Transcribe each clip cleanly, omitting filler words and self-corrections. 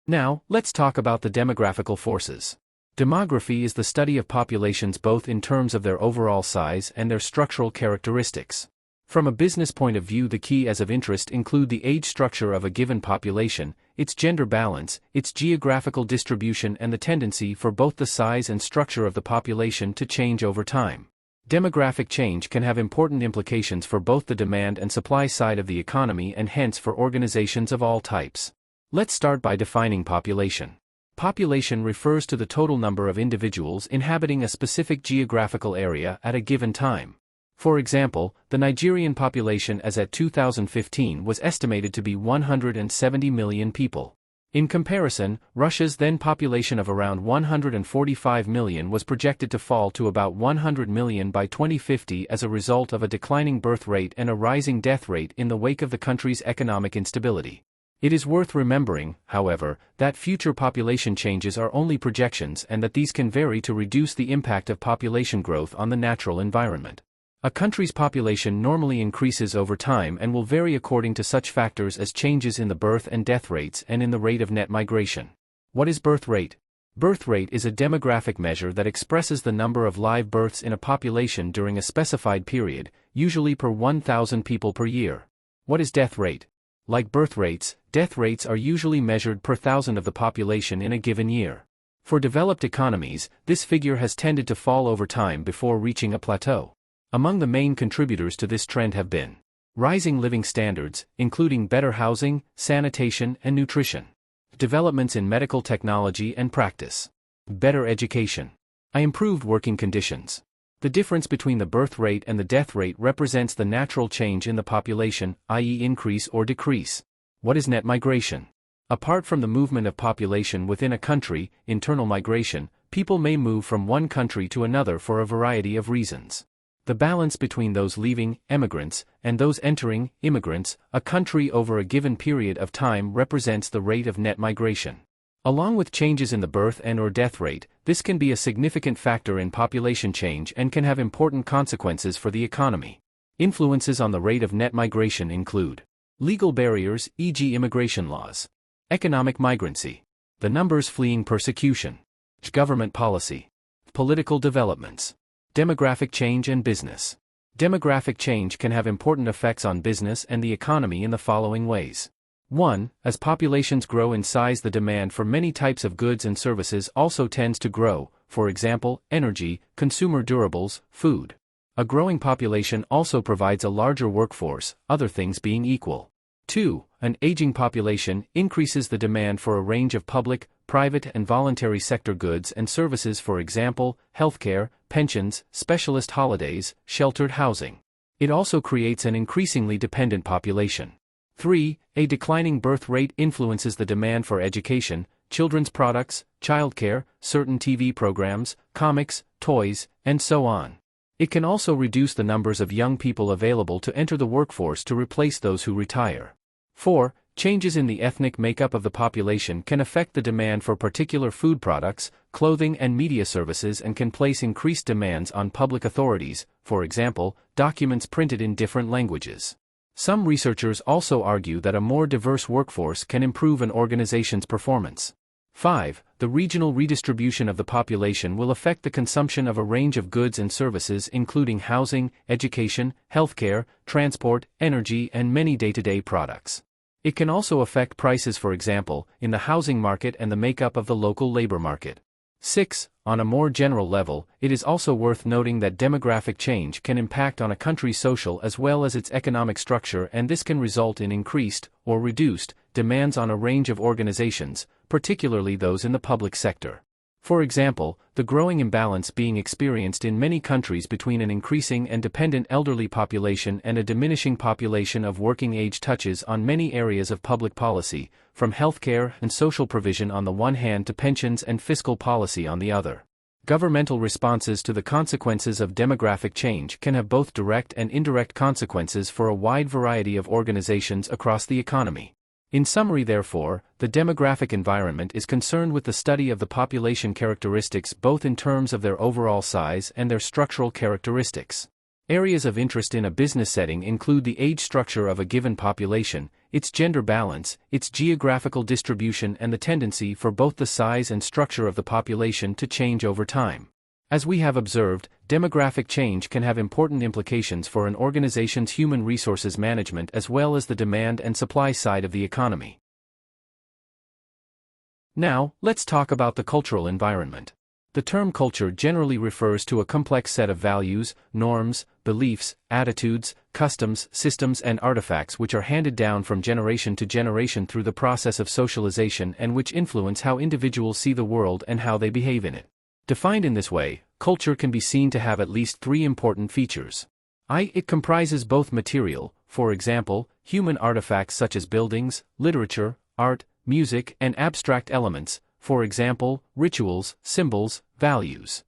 Now, let's talk about the demographical forces. Demography is the study of populations both in terms of their overall size and their structural characteristics. From a business point of view, the key areas of interest include the age structure of a given population, its gender balance, its geographical distribution, and the tendency for both the size and structure of the population to change over time. Demographic change can have important implications for both the demand and supply side of the economy and hence for organizations of all types. Let's start by defining population. Population refers to the total number of individuals inhabiting a specific geographical area at a given time. For example, the Nigerian population as at 2015 was estimated to be 170 million people. In comparison, Russia's then population of around 145 million was projected to fall to about 100 million by 2050 as a result of a declining birth rate and a rising death rate in the wake of the country's economic instability. It is worth remembering, however, that future population changes are only projections and that these can vary to reduce the impact of population growth on the natural environment. A country's population normally increases over time and will vary according to such factors as changes in the birth and death rates and in the rate of net migration. What is birth rate? Birth rate is a demographic measure that expresses the number of live births in a population during a specified period, usually per 1,000 people per year. What is death rate? Like birth rates, death rates are usually measured per thousand of the population in a given year. For developed economies, this figure has tended to fall over time before reaching a plateau. Among the main contributors to this trend have been rising living standards, including better housing, sanitation, and nutrition, developments in medical technology and practice, better education, improved working conditions. The difference between the birth rate and the death rate represents the natural change in the population, i.e., increase or decrease. What is net migration? Apart from the movement of population within a country, internal migration, people may move from one country to another for a variety of reasons. The balance between those leaving, emigrants, and those entering, immigrants, a country over a given period of time represents the rate of net migration. Along with changes in the birth and/or death rate, this can be a significant factor in population change and can have important consequences for the economy. Influences on the rate of net migration include legal barriers, e.g., immigration laws, economic migrancy, the numbers fleeing persecution, government policy, political developments, demographic change and business. Demographic change can have important effects on business and the economy in the following ways. 1. As populations grow in size, the demand for many types of goods and services also tends to grow, for example, energy, consumer durables, food. A growing population also provides a larger workforce, other things being equal. 2. An aging population increases the demand for a range of public, private and voluntary sector goods and services, for example, healthcare, pensions, specialist holidays, sheltered housing. It also creates an increasingly dependent population. 3. A declining birth rate influences the demand for education, children's products, childcare, certain TV programs, comics, toys, and so on. It can also reduce the numbers of young people available to enter the workforce to replace those who retire. 4. Changes in the ethnic makeup of the population can affect the demand for particular food products, clothing and media services and can place increased demands on public authorities, for example, documents printed in different languages. Some researchers also argue that a more diverse workforce can improve an organization's performance. 5. The regional redistribution of the population will affect the consumption of a range of goods and services including housing, education, healthcare, transport, energy and many day-to-day products. It can also affect prices, for example, in the housing market and the makeup of the local labor market. 6. On a more general level, it is also worth noting that demographic change can impact on a country's social as well as its economic structure, and this can result in increased, or reduced, demands on a range of organizations, particularly those in the public sector. For example, the growing imbalance being experienced in many countries between an increasing and dependent elderly population and a diminishing population of working age touches on many areas of public policy, from healthcare and social provision on the one hand to pensions and fiscal policy on the other. Governmental responses to the consequences of demographic change can have both direct and indirect consequences for a wide variety of organizations across the economy. In summary, therefore, the demographic environment is concerned with the study of the population characteristics both in terms of their overall size and their structural characteristics. Areas of interest in a business setting include the age structure of a given population, its gender balance, its geographical distribution, and the tendency for both the size and structure of the population to change over time. As we have observed, demographic change can have important implications for an organization's human resources management as well as the demand and supply side of the economy. Now, let's talk about the cultural environment. The term culture generally refers to a complex set of values, norms, beliefs, attitudes, customs, systems, and artifacts which are handed down from generation to generation through the process of socialization and which influence how individuals see the world and how they behave in it. Defined in this way, culture can be seen to have at least three important features. It comprises both material, for example, human artifacts such as buildings, literature, art, music, and abstract elements, for example, rituals, symbols, values.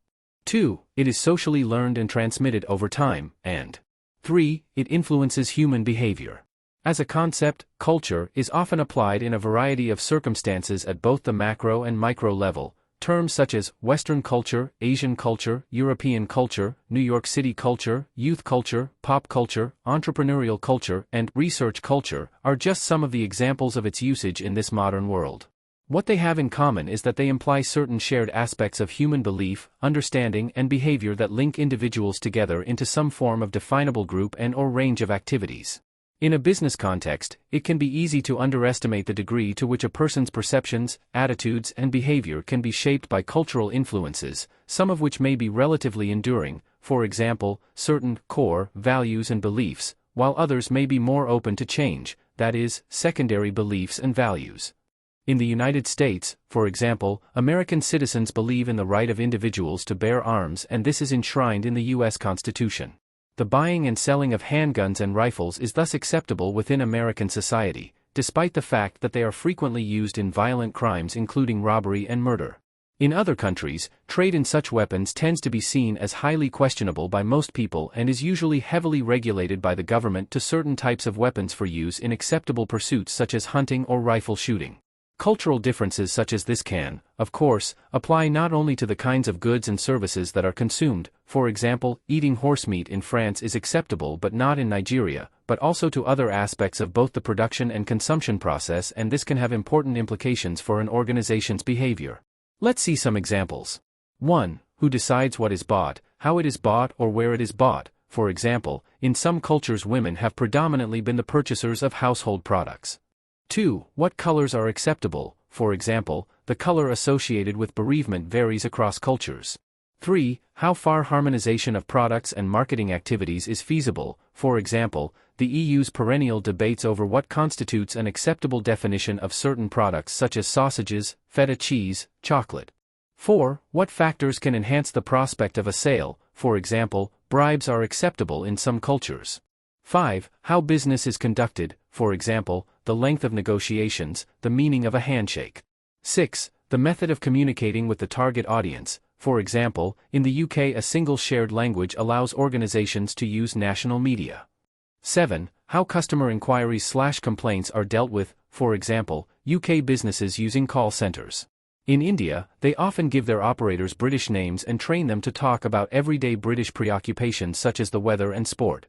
2. It is socially learned and transmitted over time, and 3. It influences human behavior. As a concept, culture is often applied in a variety of circumstances at both the macro and micro level. Terms such as Western culture, Asian culture, European culture, New York City culture, youth culture, pop culture, entrepreneurial culture, and research culture are just some of the examples of its usage in this modern world. What they have in common is that they imply certain shared aspects of human belief, understanding, and behavior that link individuals together into some form of definable group and/or range of activities. In a business context, it can be easy to underestimate the degree to which a person's perceptions, attitudes, and behavior can be shaped by cultural influences, some of which may be relatively enduring, for example, certain core values and beliefs, while others may be more open to change, that is, secondary beliefs and values. In the United States, for example, American citizens believe in the right of individuals to bear arms, and this is enshrined in the U.S. Constitution. The buying and selling of handguns and rifles is thus acceptable within American society, despite the fact that they are frequently used in violent crimes including robbery and murder. In other countries, trade in such weapons tends to be seen as highly questionable by most people and is usually heavily regulated by the government to certain types of weapons for use in acceptable pursuits such as hunting or rifle shooting. Cultural differences such as this can, of course, apply not only to the kinds of goods and services that are consumed, for example, eating horsemeat in France is acceptable but not in Nigeria, but also to other aspects of both the production and consumption process, and this can have important implications for an organization's behavior. Let's see some examples. 1. Who decides what is bought, how it is bought, or where it is bought? For example, in some cultures women have predominantly been the purchasers of household products. 2. What colors are acceptable? For example, the color associated with bereavement varies across cultures. 3. How far harmonization of products and marketing activities is feasible? For example, the EU's perennial debates over what constitutes an acceptable definition of certain products such as sausages, feta cheese, chocolate. 4. What factors can enhance the prospect of a sale? For example, bribes are acceptable in some cultures. 5. How business is conducted, for example, the length of negotiations, the meaning of a handshake. 6. The method of communicating with the target audience, for example, in the UK a single shared language allows organizations to use national media. 7. How customer inquiries/complaints are dealt with, for example, UK businesses using call centers. In India, they often give their operators British names and train them to talk about everyday British preoccupations such as the weather and sport.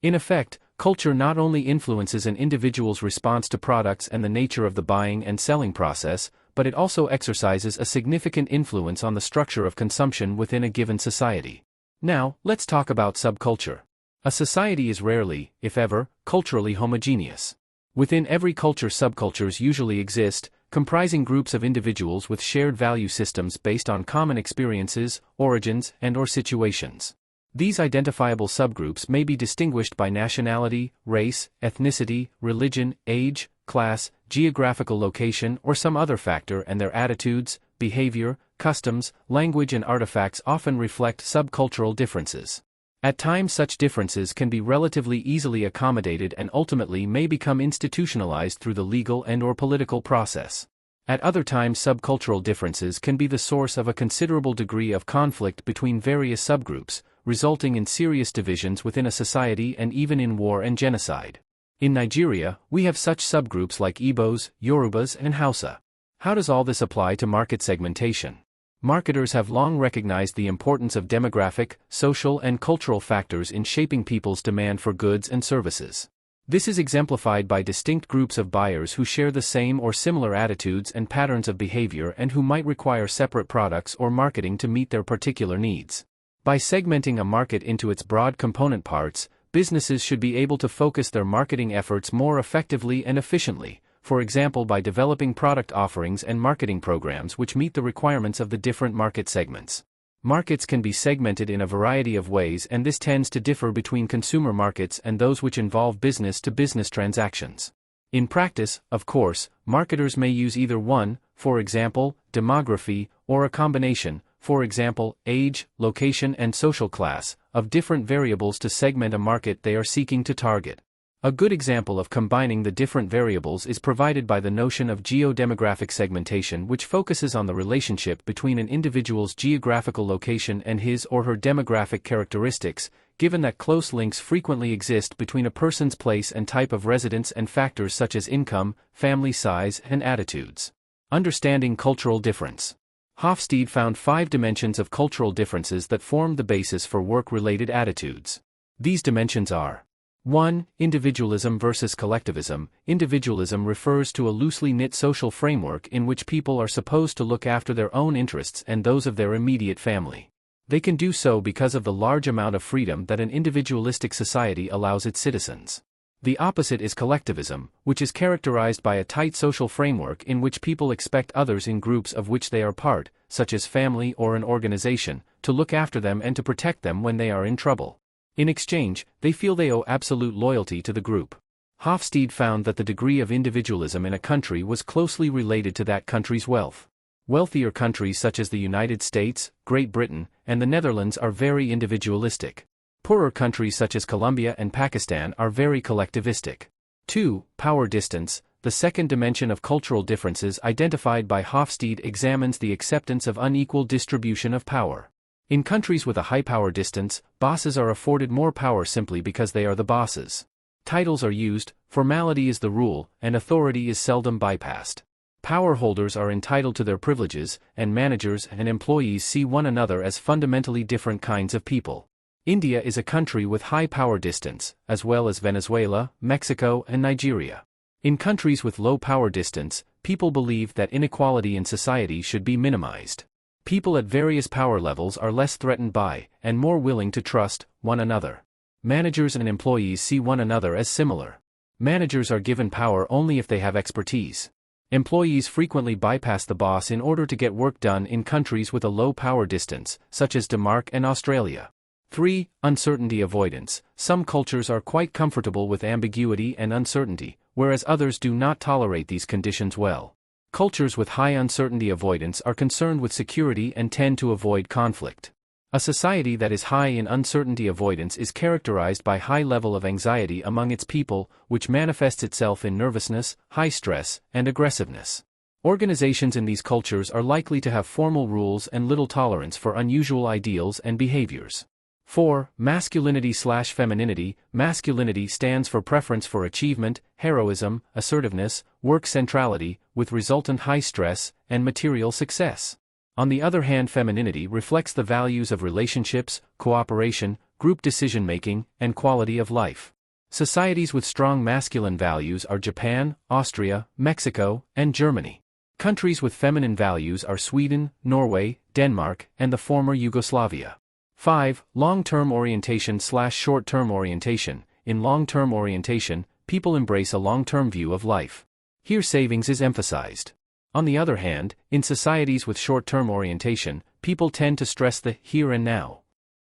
In effect, culture not only influences an individual's response to products and the nature of the buying and selling process, but it also exercises a significant influence on the structure of consumption within a given society. Now, let's talk about subculture. A society is rarely, if ever, culturally homogeneous. Within every culture, subcultures usually exist, comprising groups of individuals with shared value systems based on common experiences, origins, and/or situations. These identifiable subgroups may be distinguished by nationality, race, ethnicity, religion, age, class, geographical location, or some other factor, and their attitudes, behavior, customs, language, and artifacts often reflect subcultural differences. At times such differences can be relatively easily accommodated and ultimately may become institutionalized through the legal and/or political process. At other times subcultural differences can be the source of a considerable degree of conflict between various subgroups, resulting in serious divisions within a society and even in war and genocide. In Nigeria, we have such subgroups like Igbos, Yorubas, and Hausa. How does all this apply to market segmentation? Marketers have long recognized the importance of demographic, social, and cultural factors in shaping people's demand for goods and services. This is exemplified by distinct groups of buyers who share the same or similar attitudes and patterns of behavior and who might require separate products or marketing to meet their particular needs. By segmenting a market into its broad component parts, businesses should be able to focus their marketing efforts more effectively and efficiently, for example by developing product offerings and marketing programs which meet the requirements of the different market segments. Markets can be segmented in a variety of ways, and this tends to differ between consumer markets and those which involve business-to-business transactions. In practice, of course, marketers may use either one, for example, demography, or a combination, for example, age, location and social class, of different variables to segment a market they are seeking to target. A good example of combining the different variables is provided by the notion of geodemographic segmentation, which focuses on the relationship between an individual's geographical location and his or her demographic characteristics, given that close links frequently exist between a person's place and type of residence and factors such as income, family size, and attitudes. Understanding cultural difference. Hofstede found 5 dimensions of cultural differences that formed the basis for work-related attitudes. These dimensions are: 1. Individualism versus collectivism. Individualism refers to a loosely knit social framework in which people are supposed to look after their own interests and those of their immediate family. They can do so because of the large amount of freedom that an individualistic society allows its citizens. The opposite is collectivism, which is characterized by a tight social framework in which people expect others in groups of which they are part, such as family or an organization, to look after them and to protect them when they are in trouble. In exchange, they feel they owe absolute loyalty to the group. Hofstede found that the degree of individualism in a country was closely related to that country's wealth. Wealthier countries such as the United States, Great Britain, and the Netherlands are very individualistic. Poorer countries such as Colombia and Pakistan are very collectivistic. 2. Power distance. The second dimension of cultural differences identified by Hofstede examines the acceptance of unequal distribution of power. In countries with a high power distance, bosses are afforded more power simply because they are the bosses. Titles are used, formality is the rule, and authority is seldom bypassed. Power holders are entitled to their privileges, and managers and employees see one another as fundamentally different kinds of people. India is a country with high power distance, as well as Venezuela, Mexico, and Nigeria. In countries with low power distance, people believe that inequality in society should be minimized. People at various power levels are less threatened by, and more willing to trust, one another. Managers and employees see one another as similar. Managers are given power only if they have expertise. Employees frequently bypass the boss in order to get work done in countries with a low power distance, such as Denmark and Australia. 3. Uncertainty avoidance. Some cultures are quite comfortable with ambiguity and uncertainty, whereas others do not tolerate these conditions well. Cultures with high uncertainty avoidance are concerned with security and tend to avoid conflict. A society that is high in uncertainty avoidance is characterized by high level of anxiety among its people, which manifests itself in nervousness, high stress, and aggressiveness. Organizations in these cultures are likely to have formal rules and little tolerance for unusual ideals and behaviors. 4. Masculinity/femininity. Masculinity stands for preference for achievement, heroism, assertiveness, work centrality, with resultant high stress, and material success. On the other hand, femininity reflects the values of relationships, cooperation, group decision-making, and quality of life. Societies with strong masculine values are Japan, Austria, Mexico, and Germany. Countries with feminine values are Sweden, Norway, Denmark, and the former Yugoslavia. 5. Long-term orientation/short-term orientation. In long-term orientation, people embrace a long-term view of life. Here savings is emphasized. On the other hand, in societies with short-term orientation, people tend to stress the here and now.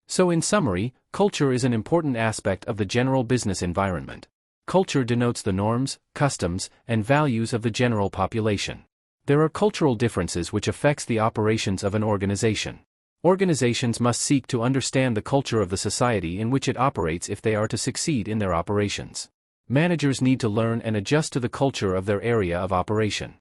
So in summary, culture is an important aspect of the general business environment. Culture denotes the norms, customs, and values of the general population. There are cultural differences which affects the operations of an organization. Organizations must seek to understand the culture of the society in which it operates if they are to succeed in their operations. Managers need to learn and adjust to the culture of their area of operation.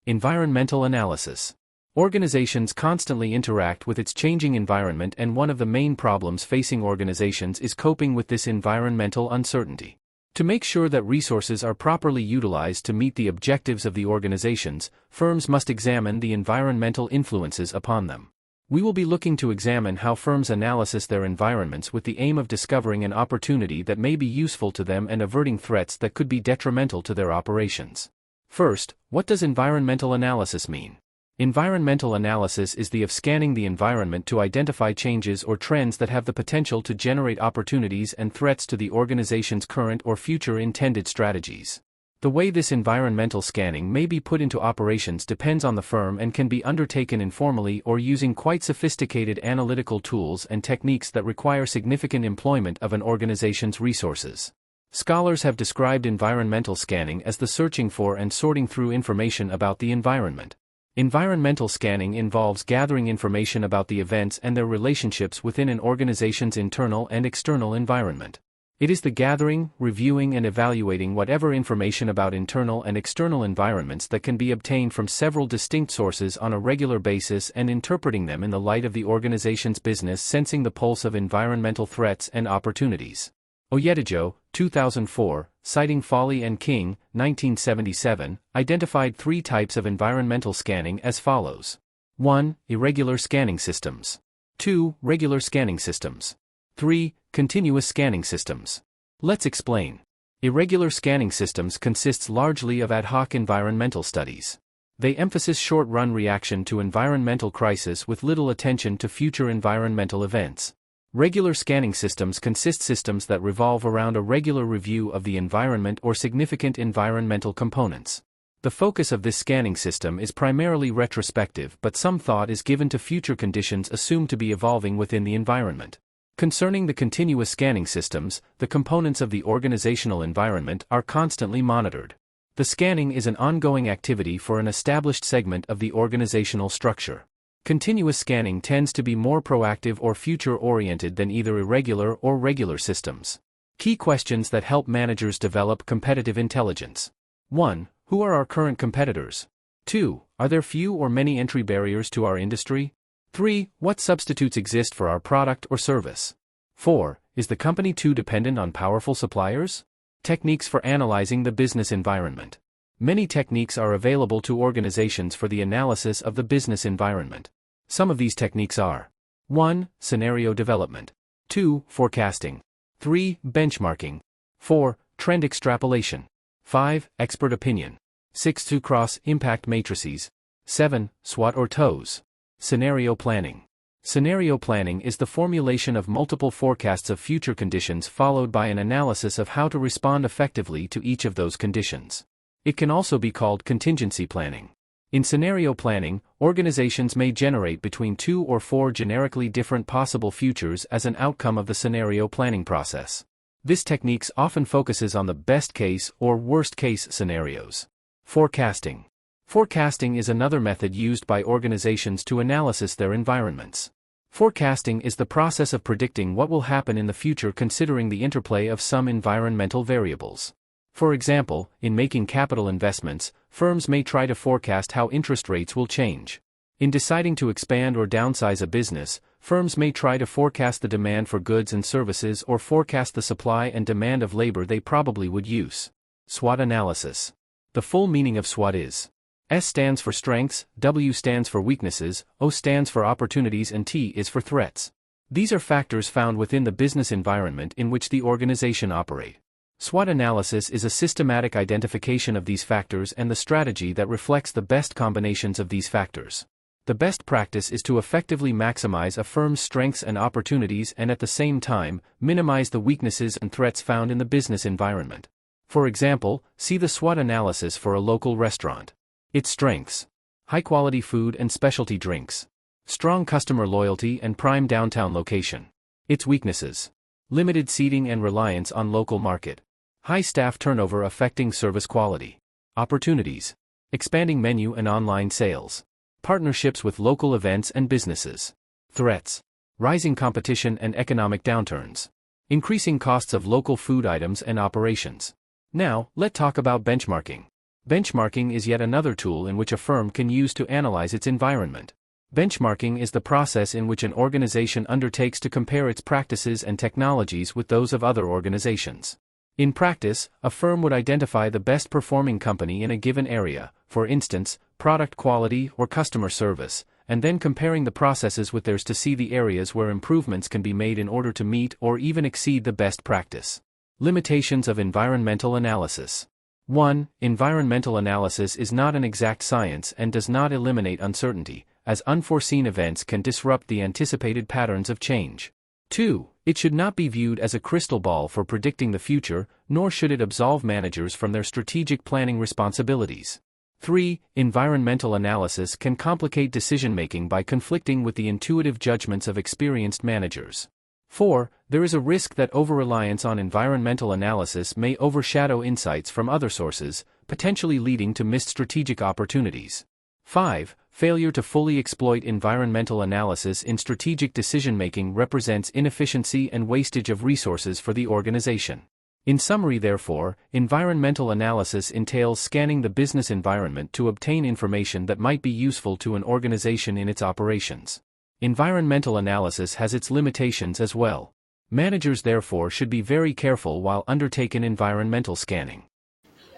Environmental analysis. Organizations constantly interact with its changing environment, and one of the main problems facing organizations is coping with this environmental uncertainty. To make sure that resources are properly utilized to meet the objectives of the organizations, firms must examine the environmental influences upon them. We will be looking to examine how firms analyze their environments with the aim of discovering an opportunity that may be useful to them and averting threats that could be detrimental to their operations. First, what does environmental analysis mean? Environmental analysis is the of scanning the environment to identify changes or trends that have the potential to generate opportunities and threats to the organization's current or future intended strategies. The way this environmental scanning may be put into operations depends on the firm and can be undertaken informally or using quite sophisticated analytical tools and techniques that require significant employment of an organization's resources. Scholars have described environmental scanning as the searching for and sorting through information about the environment. Environmental scanning involves gathering information about the events and their relationships within an organization's internal and external environment. It is the gathering, reviewing and evaluating whatever information about internal and external environments that can be obtained from several distinct sources on a regular basis and interpreting them in the light of the organization's business, sensing the pulse of environmental threats and opportunities. Oyedejo, 2004, citing Foley and King, 1977, identified 3 types of environmental scanning as follows. 1. Irregular scanning systems. 2. Regular scanning systems. 3. Continuous scanning systems. Let's explain. Irregular scanning systems consists largely of ad hoc environmental studies. They emphasize short-run reaction to environmental crisis with little attention to future environmental events. Regular scanning systems consist systems that revolve around a regular review of the environment or significant environmental components. The focus of this scanning system is primarily retrospective, but some thought is given to future conditions assumed to be evolving within the environment. Concerning the continuous scanning systems, the components of the organizational environment are constantly monitored. The scanning is an ongoing activity for an established segment of the organizational structure. Continuous scanning tends to be more proactive or future-oriented than either irregular or regular systems. Key questions that help managers develop competitive intelligence. 1. Who are our current competitors? 2. Are there few or many entry barriers to our industry? 3. What substitutes exist for our product or service? 4. Is the company too dependent on powerful suppliers? Techniques for analyzing the business environment. Many techniques are available to organizations for the analysis of the business environment. Some of these techniques are 1. Scenario development. 2. Forecasting. 3. Benchmarking. 4. Trend extrapolation. 5. Expert opinion. 6. Cross-impact matrices. 7. SWOT or TOES. Scenario planning. Scenario planning is the formulation of multiple forecasts of future conditions followed by an analysis of how to respond effectively to each of those conditions. It can also be called contingency planning. In scenario planning, organizations may generate between 2 or 4 generically different possible futures as an outcome of the scenario planning process. This technique often focuses on the best case or worst case scenarios. Forecasting. Forecasting is another method used by organizations to analyze their environments. Forecasting is the process of predicting what will happen in the future considering the interplay of some environmental variables. For example, in making capital investments, firms may try to forecast how interest rates will change. In deciding to expand or downsize a business, firms may try to forecast the demand for goods and services or forecast the supply and demand of labor they probably would use. SWOT analysis. The full meaning of SWOT is: S stands for strengths, W stands for weaknesses, O stands for opportunities and T is for threats. These are factors found within the business environment in which the organization operates. SWOT analysis is a systematic identification of these factors and the strategy that reflects the best combinations of these factors. The best practice is to effectively maximize a firm's strengths and opportunities and at the same time, minimize the weaknesses and threats found in the business environment. For example, see the SWOT analysis for a local restaurant. Its strengths: high-quality food and specialty drinks. Strong customer loyalty and prime downtown location. Its weaknesses: limited seating and reliance on local market. High staff turnover affecting service quality. Opportunities: expanding menu and online sales. Partnerships with local events and businesses. Threats: rising competition and economic downturns. Increasing costs of local food items and operations. Now, let's talk about benchmarking. Benchmarking is yet another tool in which a firm can use to analyze its environment. Benchmarking is the process in which an organization undertakes to compare its practices and technologies with those of other organizations. In practice, a firm would identify the best performing company in a given area, for instance, product quality or customer service, and then comparing the processes with theirs to see the areas where improvements can be made in order to meet or even exceed the best practice. Limitations of environmental analysis. 1. Environmental analysis is not an exact science and does not eliminate uncertainty, as unforeseen events can disrupt the anticipated patterns of change. 2. It should not be viewed as a crystal ball for predicting the future, nor should it absolve managers from their strategic planning responsibilities. 3. Environmental analysis can complicate decision-making by conflicting with the intuitive judgments of experienced managers. 4. There is a risk that over-reliance on environmental analysis may overshadow insights from other sources, potentially leading to missed strategic opportunities. 5. Failure to fully exploit environmental analysis in strategic decision-making represents inefficiency and wastage of resources for the organization. In summary, therefore, environmental analysis entails scanning the business environment to obtain information that might be useful to an organization in its operations. Environmental analysis has its limitations as well. Managers, therefore, should be very careful while undertaking environmental scanning.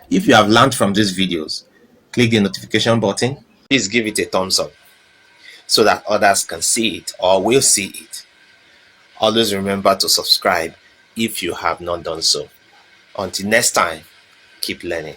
If you have learned from these videos, click the notification button. Please give it a thumbs up so that others can see it or will see it. Always remember to subscribe if you have not done so. Until next time, keep learning.